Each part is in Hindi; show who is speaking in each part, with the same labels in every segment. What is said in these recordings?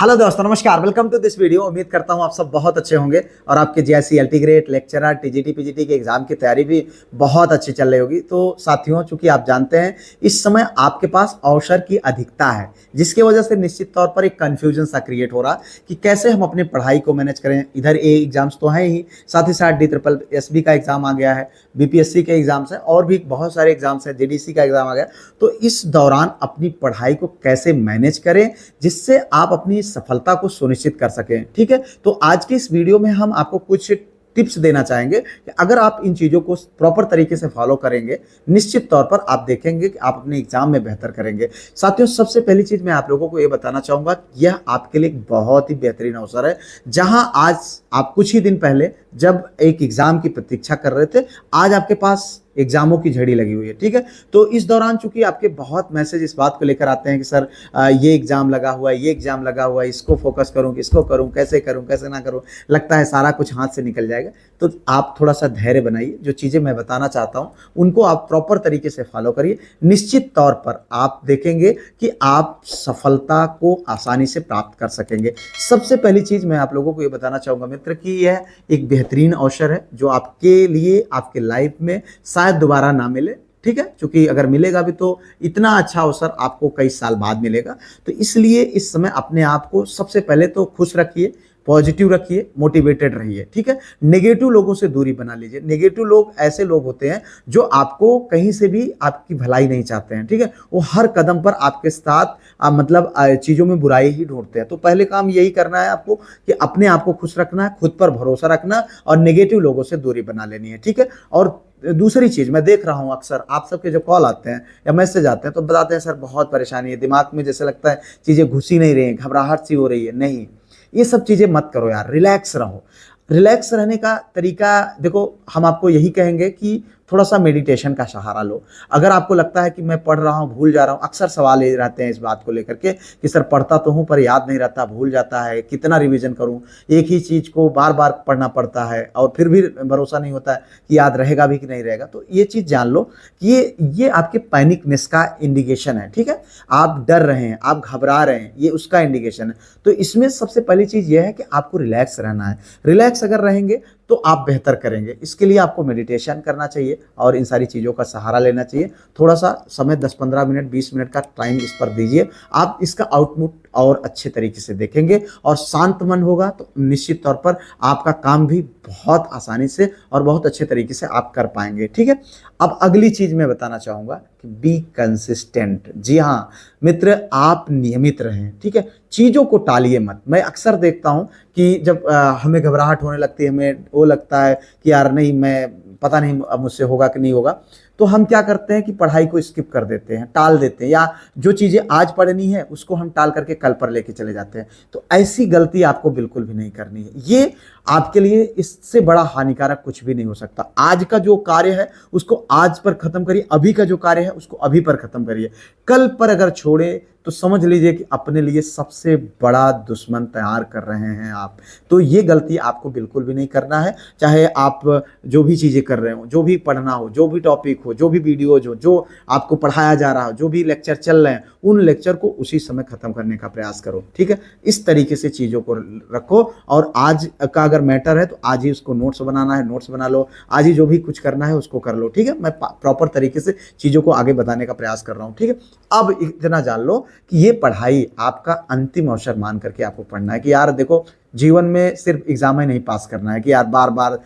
Speaker 1: हेलो दोस्तों, नमस्कार। Welcome to this video. उम्मीद करता हूं आप सब बहुत अच्छे होंगे और आपके जैसी LT grade, lecturer, TGT, PGT के एग्जाम की तैयारी भी बहुत अच्छी चल रही होगी। तो साथियों, चूंकि आप जानते हैं इस समय आपके पास अवसर की अधिकता है, जिसकी वजह से निश्चित तौर पर एक कंफ्यूजन सा क्रिएट हो रहा कि कैसे हम अपनी पढ़ाई को मैनेज करें। इधर ए एग्जाम्स तो हैं ही, साथ ही साथ DSSB का एग्जाम आ गया है, बीपीएससी के एग्जाम्स हैं और भी बहुत सारे एग्जाम्स हैं, जेडीसी का एग्जाम आ गया। तो इस दौरान अपनी पढ़ाई को कैसे मैनेज करें जिससे आप अपनी सफलता को सुनिश्चित कर सकें। ठीक है, तो आज की इस वीडियो में हम आपको कुछ टिप्स देना चाहेंगे कि अगर आप इन चीज़ों को प्रॉपर तरीके से फॉलो करेंगे, निश्चित तौर पर आप देखेंगे कि आप अपने एग्जाम में बेहतर करेंगे। साथियों, सबसे पहली चीज़ मैं आप लोगों को ये बताना चाहूँगा, यह आपके लिए एक बहुत ही बेहतरीन अवसर है। जहां आज आप कुछ ही दिन पहले जब एक एग्जाम की प्रतीक्षा कर रहे थे, आज आपके पास एग्जामों की झड़ी लगी हुई है। ठीक है, तो इस दौरान चूंकि आपके बहुत मैसेज इस बात को लेकर आते हैं कि सर ये एग्जाम लगा हुआ है, ये एग्जाम लगा हुआ है, इसको फोकस करूं, इसको करूं, कैसे ना करूं, लगता है सारा कुछ हाथ से निकल जाएगा। तो आप थोड़ा सा धैर्य बनाइए। जो चीज़ें मैं बताना चाहता हूं उनको आप प्रॉपर तरीके से फॉलो करिए। निश्चित तौर पर आप देखेंगे कि आप सफलता को आसानी से प्राप्त कर सकेंगे। सबसे पहली चीज़ मैं आप लोगों को ये बताना चाहूँगा मित्र कि यह एक बेहतरीन अवसर है जो आपके लिए आपके लाइफ में शायद दोबारा ना मिले। ठीक है, क्योंकि अगर मिलेगा भी तो इतना अच्छा अवसर आपको कई साल बाद मिलेगा। तो इसलिए इस समय अपने आप को सबसे पहले तो खुश रखिए, पॉजिटिव रखिए, मोटिवेटेड रहिए। ठीक है, नेगेटिव लोगों से दूरी बना लीजिए। नेगेटिव लोग ऐसे लोग होते हैं जो आपको कहीं से भी आपकी भलाई नहीं चाहते हैं। ठीक है, वो हर कदम पर आपके साथ मतलब चीज़ों में बुराई ही ढूंढते हैं। तो पहले काम यही करना है आपको कि अपने आप को खुश रखना है, खुद पर भरोसा रखना और नेगेटिव लोगों से दूरी बना लेनी है। ठीक है, और दूसरी चीज़ मैं देख रहा हूँ अक्सर आप सबके जो कॉल आते हैं या मैसेज आते हैं तो बताते हैं सर बहुत परेशानी है, दिमाग में जैसे लगता है चीज़ें घुस ही नहीं रही हैं, घबराहट सी हो रही है। नहीं, ये सब चीज़ें मत करो यार, रिलैक्स रहो। रिलैक्स रहने का तरीका देखो, हम आपको यही कहेंगे कि थोड़ा सा मेडिटेशन का सहारा लो। अगर आपको लगता है कि मैं पढ़ रहा हूँ भूल जा रहा हूँ, अक्सर सवाल ये रहते हैं इस बात को लेकर के कि सर पढ़ता तो हूँ पर याद नहीं रहता, भूल जाता है, कितना रिवीजन करूँ, एक ही चीज़ को बार बार पढ़ना पड़ता है और फिर भी भरोसा नहीं होता है कि याद रहेगा भी कि नहीं रहेगा। तो ये चीज़ जान लो कि ये आपके पैनिकनेस का इंडिकेशन है। ठीक है, आप डर रहे हैं, आप घबरा रहे हैं, ये उसका इंडिकेशन है। तो इसमें सबसे पहली चीज़ ये है कि आपको रिलैक्स रहना है। रिलैक्स अगर रहेंगे तो आप बेहतर करेंगे। इसके लिए आपको मेडिटेशन करना चाहिए और इन सारी चीज़ों का सहारा लेना चाहिए। थोड़ा सा समय 10-15 मिनट 20 मिनट का टाइम इस पर दीजिए। आप इसका आउटपुट और अच्छे तरीके से देखेंगे और शांत मन होगा तो निश्चित तौर पर आपका काम भी बहुत आसानी से और बहुत अच्छे तरीके से आप कर पाएंगे। ठीक है, अब अगली चीज़ मैं बताना चाहूँगा कि बी कंसिस्टेंट। जी हाँ मित्र, आप नियमित रहें। ठीक है, चीज़ों को टालिए मत। मैं अक्सर देखता हूँ कि जब हमें घबराहट होने लगती है, हमें वो लगता है कि यार नहीं, मैं पता नहीं अब मुझसे होगा कि नहीं होगा, तो हम क्या करते हैं कि पढ़ाई को स्किप कर देते हैं, टाल देते हैं, या जो चीज़ें आज पढ़नी है उसको हम टाल करके कल पर लेके चले जाते हैं। तो ऐसी गलती आपको बिल्कुल भी नहीं करनी है। ये आपके लिए इससे बड़ा हानिकारक कुछ भी नहीं हो सकता। आज का जो कार्य है उसको आज पर खत्म करिए, अभी का जो कार्य है उसको अभी पर खत्म करिए। कल पर अगर छोड़े तो समझ लीजिए कि अपने लिए सबसे बड़ा दुश्मन तैयार कर रहे हैं आप। तो ये गलती आपको बिल्कुल भी नहीं करना है। चाहे आप जो भी चीज़ें कर रहे हो, जो भी पढ़ना हो, जो भी टॉपिक हो, जो भी वीडियोज हो, जो आपको पढ़ाया जा रहा हो, जो भी लेक्चर चल रहे हैं, उन लेक्चर को उसी समय खत्म करने का प्रयास करो। ठीक है, इस तरीके से चीज़ों को रखो और आज का अगर मैटर है तो आज ही उसको नोट्स बनाना है, नोट्स बना लो। आज ही जो भी कुछ करना है उसको कर लो। ठीक है, मैं प्रॉपर तरीके से चीज़ों को आगे बताने का प्रयास कर रहा हूँ। ठीक है, अब इतना जान लो कि ये पढ़ाई आपका अंतिम अवसर मान करके आपको पढ़ना है कि यार देखो, जीवन में सिर्फ एग्जाम ही नहीं पास करना है कि यार बार बार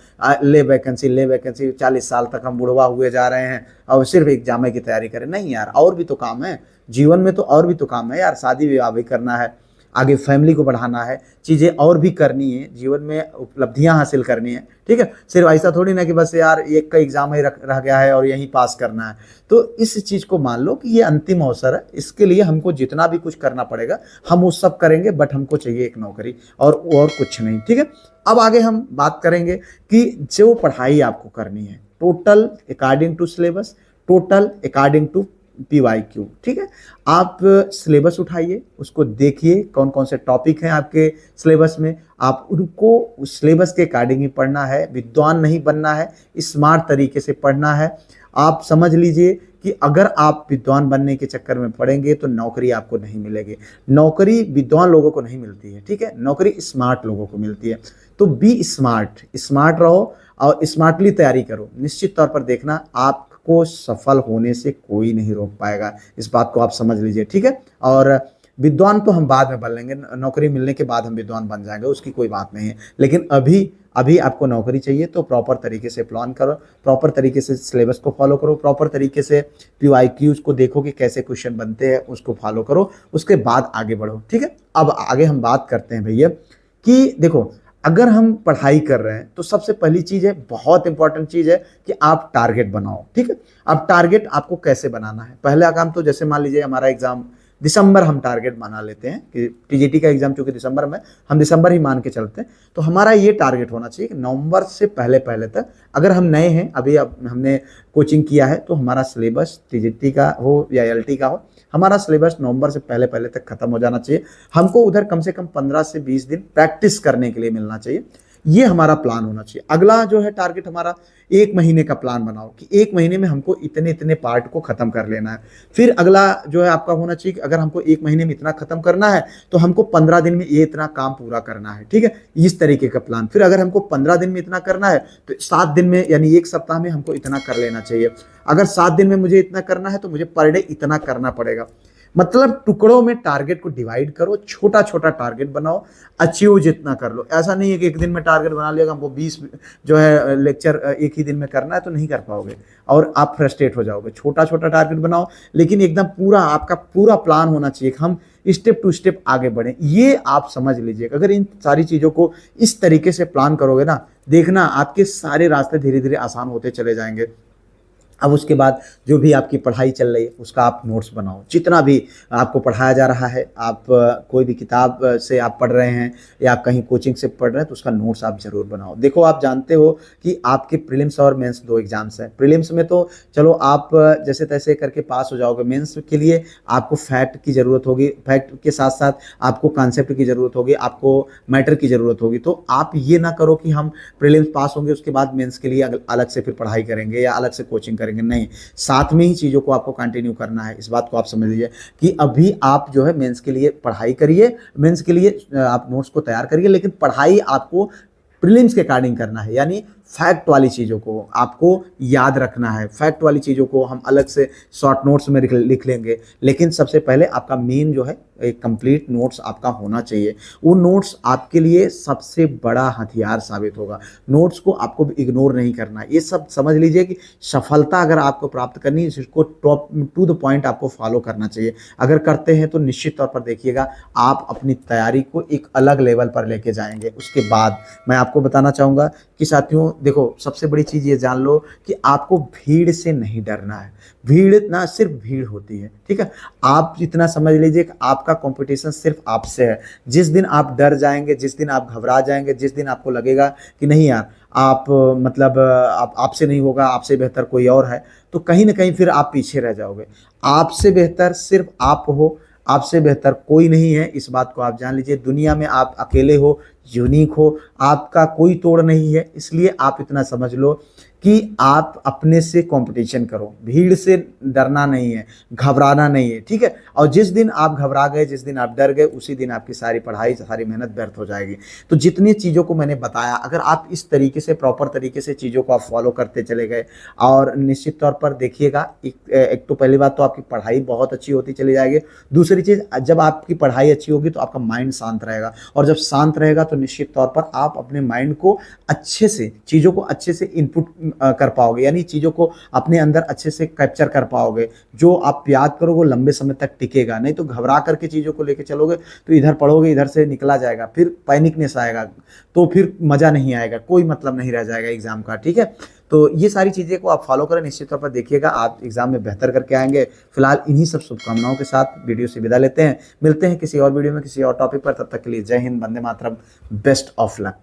Speaker 1: ले वैकेंसी 40 साल तक हम बुढ़वा हुए जा रहे हैं और सिर्फ एग्जाम की तैयारी करें। नहीं यार, और भी तो काम है जीवन में, तो और भी तो काम है यार। शादी विवाह भी करना है, आगे फैमिली को बढ़ाना है, चीज़ें और भी करनी है, जीवन में उपलब्धियां हासिल करनी है। ठीक है, सिर्फ ऐसा थोड़ी ना कि बस यार एक का एग्जाम ही रह गया है और यहीं पास करना है। तो इस चीज़ को मान लो कि ये अंतिम अवसर है। इसके लिए हमको जितना भी कुछ करना पड़ेगा हम वो सब करेंगे, बट हमको चाहिए एक नौकरी और कुछ नहीं। ठीक है, अब आगे हम बात करेंगे कि जो पढ़ाई आपको करनी है total according to syllabus, total according to PYQ। ठीक है, आप सिलेबस उठाइए, उसको देखिए कौन कौन से टॉपिक हैं आपके सिलेबस में, आप उनको उस सिलेबस के अकॉर्डिंग ही पढ़ना है। विद्वान नहीं बनना है, स्मार्ट तरीके से पढ़ना है। आप समझ लीजिए कि अगर आप विद्वान बनने के चक्कर में पड़ेंगे तो नौकरी आपको नहीं मिलेगी। नौकरी विद्वान लोगों को नहीं मिलती है, ठीक है, नौकरी स्मार्ट लोगों को मिलती है। तो बी स्मार्ट, स्मार्ट रहो और स्मार्टली तैयारी करो। निश्चित तौर पर देखना आपको सफल होने से कोई नहीं रोक पाएगा, इस बात को आप समझ लीजिए, ठीक है। और विद्वान तो हम बाद में बन लेंगे, नौकरी मिलने के बाद हम विद्वान बन जाएंगे, उसकी कोई बात नहीं है। लेकिन अभी अभी आपको नौकरी चाहिए तो प्रॉपर तरीके से प्लान करो, प्रॉपर तरीके से सिलेबस को फॉलो करो, प्रॉपर तरीके से PYQs को देखो कि कैसे क्वेश्चन बनते हैं, उसको फॉलो करो, उसके बाद आगे बढ़ो, ठीक है। अब आगे हम बात करते हैं भैया कि देखो, अगर हम पढ़ाई कर रहे हैं तो सबसे पहली चीज है, बहुत इंपॉर्टेंट चीज है कि आप टारगेट बनाओ, ठीक है। अब टारगेट आपको कैसे बनाना है, पहला काम तो जैसे मान लीजिए हमारा एग्जाम दिसंबर, हम टारगेट बना लेते हैं कि TGT का एग्जाम चूंकि दिसंबर में, हम दिसंबर ही मान के चलते हैं, तो हमारा ये टारगेट होना चाहिए कि नवंबर से पहले पहले तक, अगर हम नए हैं अभी, अब हमने कोचिंग किया है, तो हमारा सिलेबस TGT का हो या LT का हो, हमारा सिलेबस नवंबर से पहले पहले तक खत्म हो जाना चाहिए। हमको उधर कम से कम 15 से 20 दिन प्रैक्टिस करने के लिए मिलना चाहिए, ये हमारा प्लान होना चाहिए। अगला जो है टारगेट हमारा, 1 महीने का प्लान बनाओ कि 1 महीने में हमको इतने इतने पार्ट को खत्म कर लेना है। फिर अगला जो है आपका होना चाहिए कि अगर हमको 1 महीने में इतना खत्म करना है तो हमको 15 दिन में ये इतना काम पूरा करना है, ठीक है, इस तरीके का प्लान। फिर अगर हमको 15 दिन में इतना करना है तो 7 दिन में, यानी 1 सप्ताह में हमको इतना कर लेना चाहिए। अगर 7 दिन में मुझे इतना करना है तो मुझे पर डे इतना करना पड़ेगा। मतलब टुकड़ों में टारगेट को डिवाइड करो, छोटा छोटा टारगेट बनाओ, अचीव जितना कर लो। ऐसा नहीं है कि एक दिन में टारगेट बना लिया, हमको 20 जो है लेक्चर एक ही दिन में करना है, तो नहीं कर पाओगे और आप फ्रस्ट्रेट हो जाओगे। छोटा छोटा टारगेट बनाओ, लेकिन एकदम पूरा आपका पूरा प्लान होना चाहिए कि हम स्टेप टू स्टेप आगे बढ़ें। ये आप समझ लीजिए, अगर इन सारी चीज़ों को इस तरीके से प्लान करोगे ना, देखना आपके सारे रास्ते धीरे धीरे आसान होते चले जाएंगे। अब उसके बाद जो भी आपकी पढ़ाई चल रही है उसका आप नोट्स बनाओ, जितना भी आपको पढ़ाया जा रहा है, आप कोई भी किताब से आप पढ़ रहे हैं या आप कहीं कोचिंग से पढ़ रहे हैं तो उसका नोट्स आप ज़रूर बनाओ। देखो, आप जानते हो कि आपके प्रीलिम्स और मेंस 2 एग्जाम्स हैं। प्रीलिम्स में तो चलो आप जैसे तैसे करके पास हो जाओगे, मेंस के लिए आपको फैक्ट की ज़रूरत होगी, फैक्ट के साथ साथ आपको कॉन्सेप्ट की ज़रूरत होगी, आपको मैटर की ज़रूरत होगी। तो आप ये ना करो कि हम प्रीलिम्स पास होंगे उसके बाद मेंस के लिए अलग से फिर पढ़ाई करेंगे या अलग से कोचिंग करेंगे, नहीं, साथ में ही चीज़ों को आपको कंटिन्यू करना है। इस बात को आप समझ लीजिए कि अभी आप जो है मेंस के लिए पढ़ाई करिए, मेंस के लिए आप नोट्स को तैयार करिए, लेकिन पढ़ाई आपको प्रीलिम्स के अकॉर्डिंग करना है, यानी फैक्ट वाली चीज़ों को आपको याद रखना है। फैक्ट वाली चीज़ों को हम अलग से शॉर्ट नोट्स में लिख लेंगे, लेकिन सबसे पहले आपका मेन जो है एक कंप्लीट नोट्स आपका होना चाहिए। वो नोट्स आपके लिए सबसे बड़ा हथियार साबित होगा। नोट्स को आपको इग्नोर नहीं करना है। ये सब समझ लीजिए कि सफलता अगर आपको प्राप्त करनी है, इसको टॉप टू द पॉइंट आपको फॉलो करना चाहिए। अगर करते हैं तो निश्चित तौर पर देखिएगा आप अपनी तैयारी को एक अलग लेवल पर लेके जाएंगे। उसके बाद मैं आपको बताना चाहूँगा कि साथियों देखो, सबसे बड़ी चीज़ ये जान लो कि आपको भीड़ से नहीं डरना है। भीड़ ना सिर्फ भीड़ होती है, ठीक है। आप इतना समझ लीजिए कि आपका कंपटीशन सिर्फ आपसे है। जिस दिन आप डर जाएंगे, जिस दिन आप घबरा जाएंगे, जिस दिन आपको लगेगा कि नहीं यार आप मतलब आपसे नहीं होगा, आपसे बेहतर कोई और है, तो कहीं ना कहीं फिर आप पीछे रह जाओगे। आपसे बेहतर सिर्फ आप हो, आपसे बेहतर कोई नहीं है, इस बात को आप जान लीजिए। दुनिया में आप अकेले हो, यूनिक हो, आपका कोई तोड़ नहीं है। इसलिए आप इतना समझ लो कि आप अपने से कंपटीशन करो, भीड़ से डरना नहीं है, घबराना नहीं है, ठीक है। और जिस दिन आप घबरा गए, जिस दिन आप डर गए, उसी दिन आपकी सारी पढ़ाई, सारी मेहनत व्यर्थ हो जाएगी। तो जितनी चीज़ों को मैंने बताया, अगर आप इस तरीके से प्रॉपर तरीके से चीज़ों को आप फॉलो करते चले गए, और निश्चित तौर पर देखिएगा, एक तो पहली बात तो आपकी पढ़ाई बहुत अच्छी होती चली जाएगी। दूसरी चीज़, जब आपकी पढ़ाई अच्छी होगी तो आपका माइंड शांत रहेगा, और जब शांत रहेगा तो निश्चित तौर पर आप अपने माइंड को अच्छे से, चीज़ों को अच्छे से इनपुट कर पाओगे, यानी चीज़ों को अपने अंदर अच्छे से कैप्चर कर पाओगे। जो आप याद करोगे वो लंबे समय तक टिकेगा। नहीं तो घबरा करके चीज़ों को लेके चलोगे तो इधर पढ़ोगे, इधर से निकला जाएगा, फिर पैनिकनेस आएगा, तो फिर मज़ा नहीं आएगा, कोई मतलब नहीं रह जाएगा एग्जाम का, ठीक है। तो ये सारी चीज़ें को आप फॉलो करें, निश्चित तौर पर देखिएगा आप एग्जाम में बेहतर करके आएंगे। फिलहाल इन्हीं सब शुभकामनाओं के साथ वीडियो से विदा लेते हैं। मिलते हैं किसी और वीडियो में किसी और टॉपिक पर। तब तक के लिए जय Hind, Vande Mataram, best of luck.